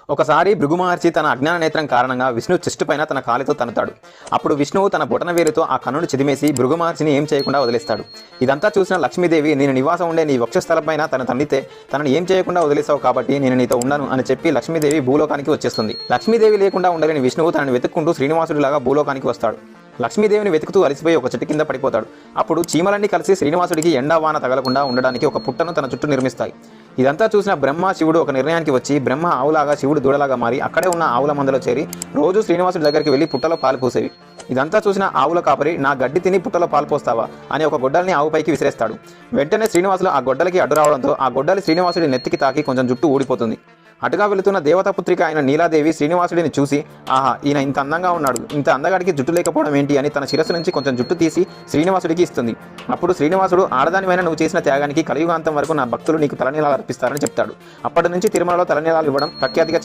ఒకసారి భృగు మహర్షి తన అజ్ఞాన నేత్రం కారణంగా విష్ణు చెస్ట్ పైన తన కాలితో తన్నుతాడు. అప్పుడు విష్ణువు తన బొటన వేలుతో ఆ కన్నును చిదిమేసి భృగు మహర్షిని ఏం చేయకుండా వదిలేస్తాడు. ఇదంతా చూసిన లక్ష్మీదేవి, నేను నివాసం ఉండే నీ వక్షస్థలంపైన తన తన్నితే తనని ఏం చేయకుండా వదిలేసావు కాబట్టి నేను నీతో ఉండను అని చెప్పి లక్ష్మీదేవి భూలోకానికి వచ్చేస్తుంది. లక్ష్మీదేవి లేకుండా ఉండలేని విష్ణువు తనని వెతుక్కుంటూ శ్రీనివాసుడిలాగా భూలోకానికి వస్తాడు. లక్ష్మీదేవిని వెతుకుతూ అలసిపోయి ఒక చెట్టు కింద పడిపోతాడు. అప్పుడు చీమలన్నీ కలిసి శ్రీనివాసుడికి ఎండావాన తగలకుండా ఉండడానికి ఒక పుట్టను తన చుట్టూ నిర్మిస్తాయి. ఇదంతా చూసిన బ్రహ్మ శివుడు ఒక నిర్ణయానికి వచ్చి బ్రహ్మ ఆవులాగా, శివుడు దూడలాగా మారి అక్కడే ఉన్న ఆవుల మందలో చేరి రోజు శ్రీనివాసుడి దగ్గరికి వెళ్ళి పుట్టలో పాలు పోసేవి. ఇదంతా చూసిన ఆవుల కాపరి, నా గడ్డి తిని పుట్టలో పాలు పోస్తావా అని ఒక గొడ్డల్ని ఆవుపైకి విసిరేస్తాడు. వెంటనే శ్రీనివాసులు ఆ గొడ్డలికి అడ్డు రావడంతో ఆ గొడ్డలి శ్రీనివాసుడి నెత్తికి తాకి కొంచెం జుట్టు ఊడిపోతుంది. అటుగా వెళుతున్న దేవతాపుత్రిక అయిన నీలాదేవి శ్రీనివాసుడిని చూసి, ఆహా, ఈయన ఇంత అందంగా ఉన్నాడు, ఇంత అందగాడికి జుట్టు లేకపోవడం ఏంటి అని తన శిరస్సు నుంచి కొంచెం జుట్టు తీసి శ్రీనివాసుడికి ఇస్తుంది. అప్పుడు శ్రీనివాసుడు, ఆడదానివైనా నువ్వు చేసిన త్యాగానికి కలియుగాంతం వరకు నా భక్తులు నీకు తలనీలాలు అర్పిస్తారని చెప్తాడు. అప్పటి నుంచి తిరుమలలో తలనీలాలు ఇవ్వడం ప్రఖ్యాతిగా